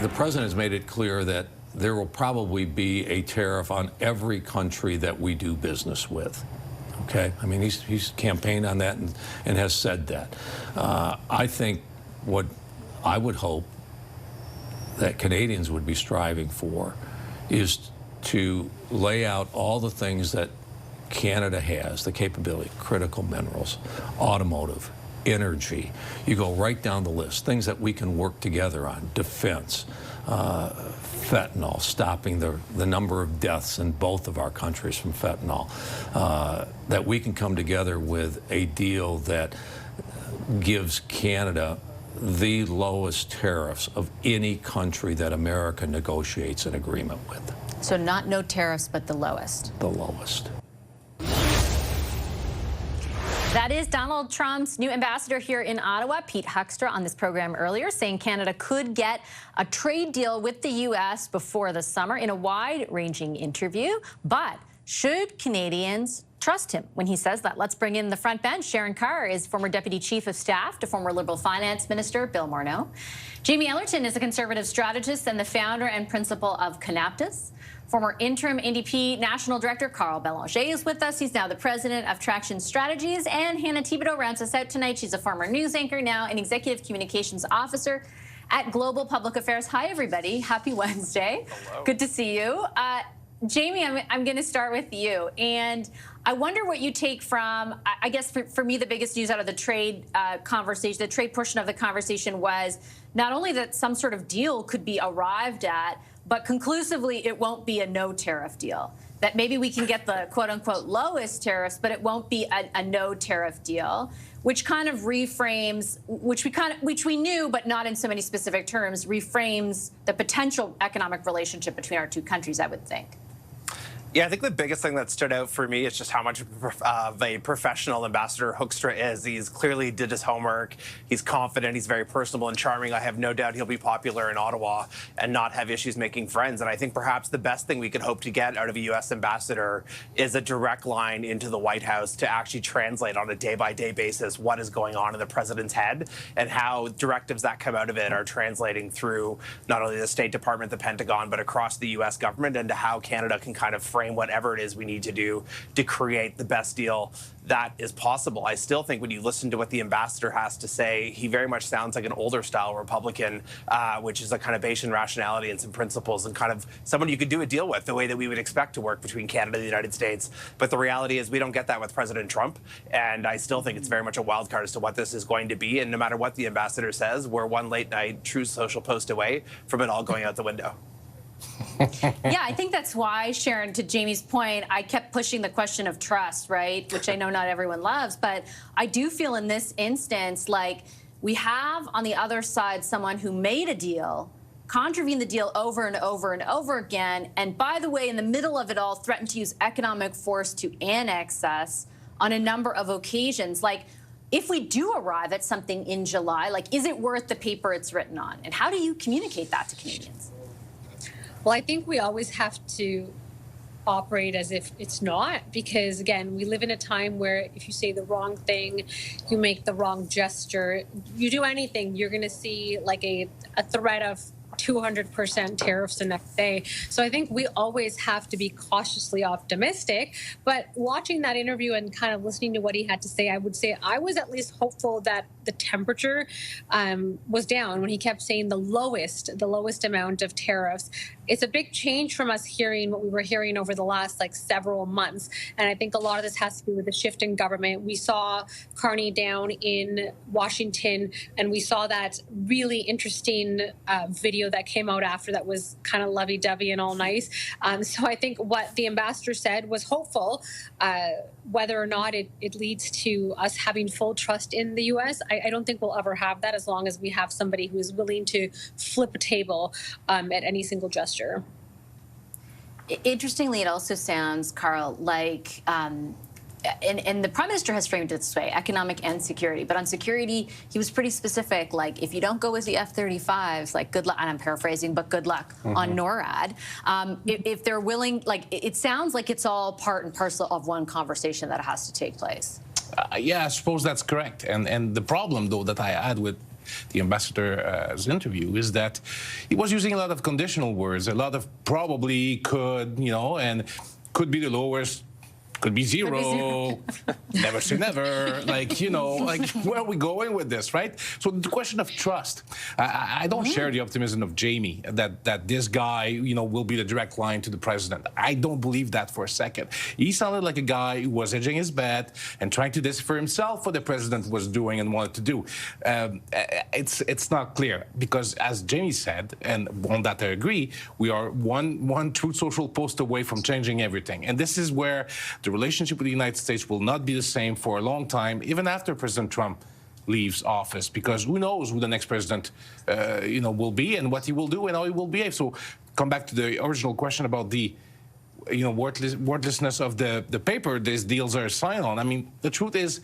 the president has made it clear that there will probably be a tariff on every country that we do business with. Okay, I mean, he's campaigned on that and has said that. I think what I would hope that Canadians would be striving for is to lay out all the things that Canada has, the capability, critical minerals, automotive, energy. You go right down the list, things that we can work together on, defense, fentanyl, stopping the number of deaths in both of our countries from fentanyl, that we can come together with a deal that gives Canada the lowest tariffs of any country that America negotiates an agreement with. So not no tariffs, but the lowest. The lowest. That is Donald Trump's new ambassador here in Ottawa, Pete Huckstra, on this program earlier, saying Canada could get a trade deal with the U.S. before the summer in a wide-ranging interview. But should Canadians trust him when he says that? Let's bring in the front bench. Sharon Carr is former Deputy Chief of Staff to former Liberal Finance Minister Bill Morneau. Jamie Ellerton is a Conservative strategist and the founder and principal of Canaptus. Former interim NDP National Director Carl Belanger is with us. He's now the president of Traction Strategies. And Hannah Thibodeau rounds us out tonight. She's a former news anchor, now an executive communications officer at Global Public Affairs. Hi, everybody. Happy Wednesday. Hello. Good to see you. Jamie, I'm going to start with you. And I wonder what you take from, I guess for me, the biggest news out of the trade conversation, the trade portion of the conversation was not only that some sort of deal could be arrived at, but conclusively it won't be a no tariff deal. That maybe we can get the quote unquote lowest tariffs, but it won't be a no tariff deal, which kind of reframes, which we knew, but not in so many specific terms, reframes the potential economic relationship between our two countries, I would think. Yeah, I think the biggest thing that stood out for me is just how much of a professional Ambassador Hoekstra is. He's clearly did his homework. He's confident. He's very personable and charming. I have no doubt he'll be popular in Ottawa and not have issues making friends. And I think perhaps the best thing we could hope to get out of a U.S. ambassador is a direct line into the White House to actually translate on a day-by-day basis what is going on in the president's head and how directives that come out of it are translating through not only the State Department, the Pentagon, but across the U.S. government, and to how Canada can kind of frame whatever it is we need to do to create the best deal that is possible. I still think when you listen to what the ambassador has to say, he very much sounds like an older style Republican, which is a kind of Bayesian rationality and some principles and kind of someone you could do a deal with the way that we would expect to work between Canada and the United States. But the reality is we don't get that with President Trump. And I still think it's very much a wild card as to what this is going to be. And no matter what the ambassador says, we're one late night Truth Social post away from it all going out the window. Yeah, I think that's why, Sharon, to Jamie's point, I kept pushing the question of trust, right, which I know not everyone loves. But I do feel in this instance like we have on the other side someone who made a deal, contravened the deal over and over and over again, and by the way, in the middle of it all, threatened to use economic force to annex us on a number of occasions. Like, if we do arrive at something in July, like, is it worth the paper it's written on? And how do you communicate that to Canadians? Well, I think we always have to operate as if it's not, because, again, we live in a time where if you say the wrong thing, you make the wrong gesture, you do anything, you're going to see like a threat of 200% tariffs the next day. So I think we always have to be cautiously optimistic. But watching that interview and kind of listening to what he had to say, I would say I was at least hopeful that the temperature was down when he kept saying the lowest amount of tariffs. It's a big change from us hearing what we were hearing over the last several months. And I think a lot of this has to do with the shift in government. We saw Carney down in Washington, and we saw that really interesting video that came out after that was kind of lovey-dovey and all nice. So I think what the ambassador said was hopeful. Whether or not it leads to us having full trust in the U.S., I don't think we'll ever have that as long as we have somebody who is willing to flip a table at any single gesture. Interestingly, it also sounds, Carl, like, and the Prime Minister has framed it this way, economic and security. But on security, he was pretty specific, like, if you don't go with the F-35s, like, good luck, and I'm paraphrasing, but good luck on NORAD. If they're willing, like, it sounds like it's all part and parcel of one conversation that has to take place. Yeah, I suppose that's correct. And the problem, though, that I had with the ambassador's interview, is that he was using a lot of conditional words, a lot of probably, could, and could be the lowest. Could be zero. Never say never. Like where are we going with this, right? So the question of trust. I don't share the optimism of Jamie that this guy, will be the direct line to the president. I don't believe that for a second. He sounded like a guy who was hedging his bet and trying to decipher himself what the president was doing and wanted to do. It's not clear because, as Jamie said, and on that I agree, we are one Truth Social post away from changing everything, and this is where the relationship with the United States will not be the same for a long time, even after President Trump leaves office, because who knows who the next president, will be and what he will do and how he will behave. So, come back to the original question about the, wordlessness of the paper these deals are signed on. I mean, the truth is,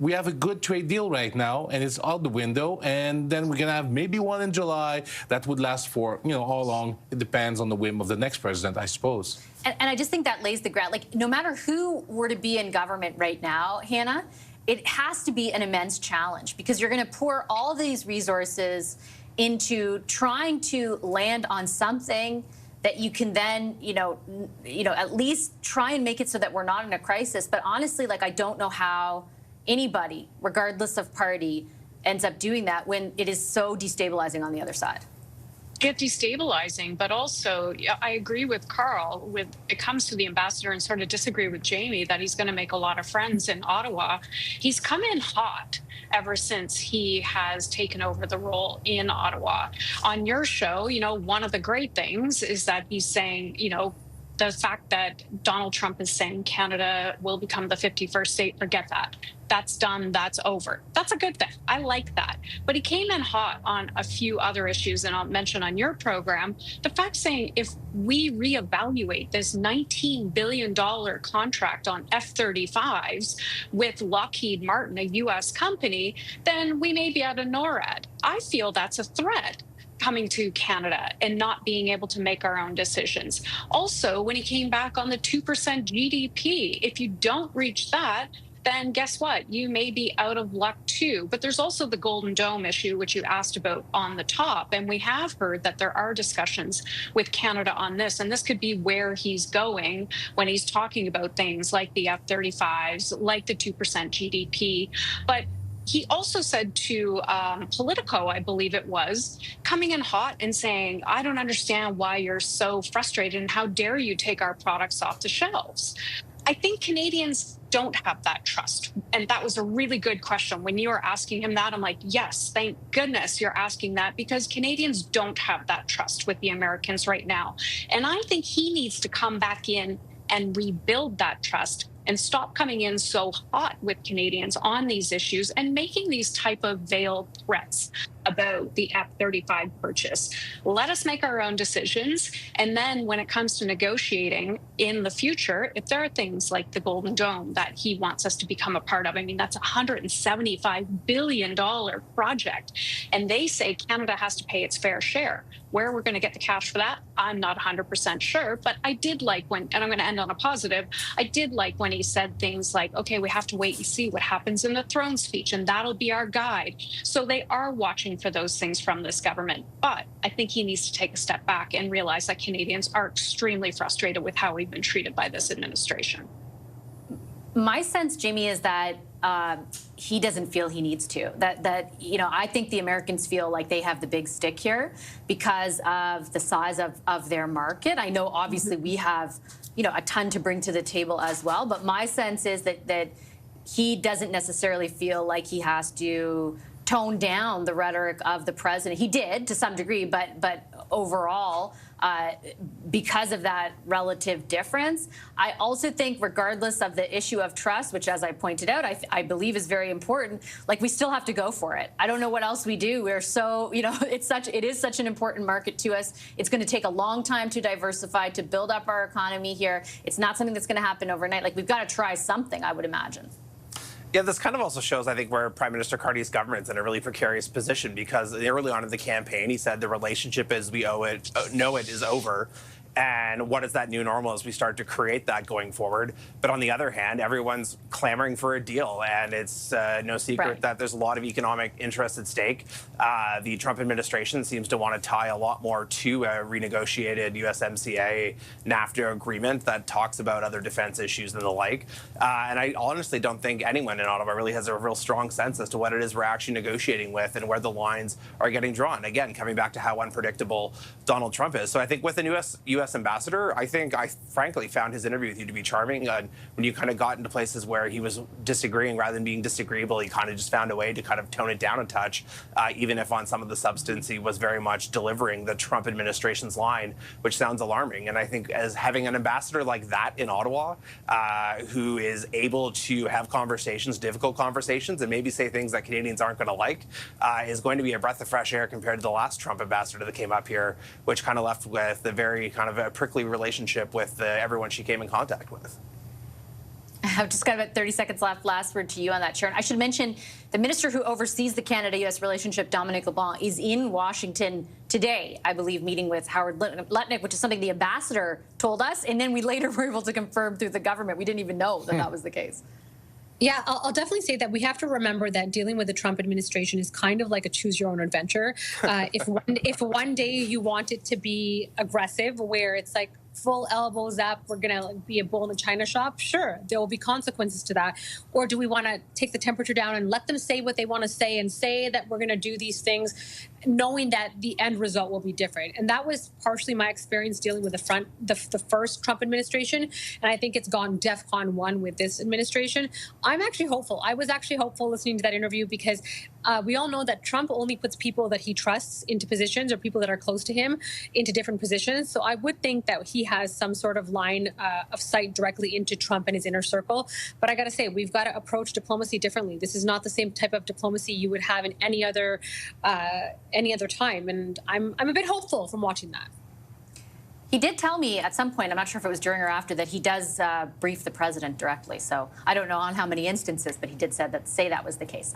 we have a good trade deal right now, and it's out the window. And then we're going to have maybe one in July that would last for, how long. It depends on the whim of the next president, I suppose. And I just think that lays the ground. Like, no matter who were to be in government right now, Hannah, it has to be an immense challenge because you're going to pour all these resources into trying to land on something that you can then, at least try and make it so that we're not in a crisis. But honestly, I don't know how anybody, regardless of party, ends up doing that when it is so destabilizing on the other side. Get destabilizing, but also I agree with Carl when it comes to the ambassador and sort of disagree with Jamie that he's going to make a lot of friends in Ottawa. He's come in hot ever since he has taken over the role in Ottawa. On your show, one of the great things is that he's saying, the fact that Donald Trump is saying Canada will become the 51st state, forget that. That's done, that's over. That's a good thing. I like that. But he came in hot on a few other issues, and I'll mention on your program, the fact saying if we reevaluate this $19 billion contract on F-35s with Lockheed Martin, a U.S. company, then we may be at a NORAD. I feel that's a threat coming to Canada and not being able to make our own decisions. Also, when he came back on the 2% GDP, if you don't reach that, then guess what? You may be out of luck too. But there's also the Golden Dome issue, which you asked about on the top. And we have heard that there are discussions with Canada on this. And this could be where he's going when he's talking about things like the F-35s, like the 2% GDP. But he also said to Politico, I believe it was, coming in hot and saying, I don't understand why you're so frustrated and how dare you take our products off the shelves. I think Canadians don't have that trust. And that was a really good question. When you were asking him that, I'm like, yes, thank goodness you're asking that, because Canadians don't have that trust with the Americans right now. And I think he needs to come back in and rebuild that trust and stop coming in so hot with Canadians on these issues and making these type of veiled threats about the F-35 purchase. Let us make our own decisions. And then when it comes to negotiating in the future, if there are things like the Golden Dome that he wants us to become a part of, I mean, that's a $175 billion project. And they say Canada has to pay its fair share. Where we're going to get the cash for that, I'm not 100% sure. But I did like when, and I'm going to end on a positive, I did like when he said things like, okay, we have to wait and see what happens in the throne speech, and that'll be our guide. So they are watching for those things from this government. But I think he needs to take a step back and realize that Canadians are extremely frustrated with how we've been treated by this administration. My sense, Jamie, is that he doesn't feel he needs to. That I think the Americans feel like they have the big stick here because of the size of their market. I know, obviously, we have a ton to bring to the table as well. But my sense is that he doesn't necessarily feel like he has to tone down the rhetoric of the president. He did to some degree, but overall, because of that relative difference, I also think, regardless of the issue of trust, which, as I pointed out, I believe is very important, like, we still have to go for it. I don't know what else we do. We're so, it is such an important market to us. It's going to take a long time to diversify, to build up our economy here. It's not something that's going to happen overnight. Like, we've got to try something, I would imagine. Yeah, this kind of also shows, I think, where Prime Minister Carney's government's in a really precarious position, because early on in the campaign, he said the relationship as we know it is over. And what is that new normal as we start to create that going forward? But on the other hand, everyone's clamoring for a deal, and it's no secret that there's a lot of economic interest at stake. The Trump administration seems to want to tie a lot more to a renegotiated USMCA NAFTA agreement that talks about other defense issues and the like. And I honestly don't think anyone in Ottawa really has a real strong sense as to what it is we're actually negotiating with and where the lines are getting drawn. Again, coming back to how unpredictable Donald Trump is. So I think with an U.S. ambassador, I think I frankly found his interview with you to be charming. When you kind of got into places where he was disagreeing rather than being disagreeable, he kind of just found a way to kind of tone it down a touch, even if on some of the substance he was very much delivering the Trump administration's line, which sounds alarming. And I think as having an ambassador like that in Ottawa, who is able to have conversations, difficult conversations, and maybe say things that Canadians aren't going to like, is going to be a breath of fresh air compared to the last Trump ambassador that came up here, which kind of left with a very kind of a prickly relationship with everyone she came in contact with. I've just got about 30 seconds left. Last word to you on that, Sharon. I should mention the minister who oversees the Canada-U.S. relationship, Dominic LeBlanc, is in Washington today, I believe, meeting with Howard Lutnick, which is something the ambassador told us, and then we later were able to confirm through the government. We didn't even know that that was the case. Yeah, I'll definitely say that we have to remember that dealing with the Trump administration is kind of like a choose your own adventure. If one day you want it to be aggressive, where it's like full elbows up, we're going to be a bull in the china shop, sure, there will be consequences to that. Or do we want to take the temperature down and let them say what they want to say and say that we're going to do these things, knowing that the end result will be different? And that was partially my experience dealing with the first Trump administration. And I think it's gone DEFCON 1 with this administration. I'm actually hopeful. I was actually hopeful listening to that interview because we all know that Trump only puts people that he trusts into positions, or people that are close to him into different positions. So I would think that he has some sort of line of sight directly into Trump and his inner circle. But I got to say, we've got to approach diplomacy differently. This is not the same type of diplomacy you would have in any other time. And I'm a bit hopeful from watching that. He did tell me at some point, I'm not sure if it was during or after, that he does brief the president directly. So I don't know on how many instances, but he did say that was the case.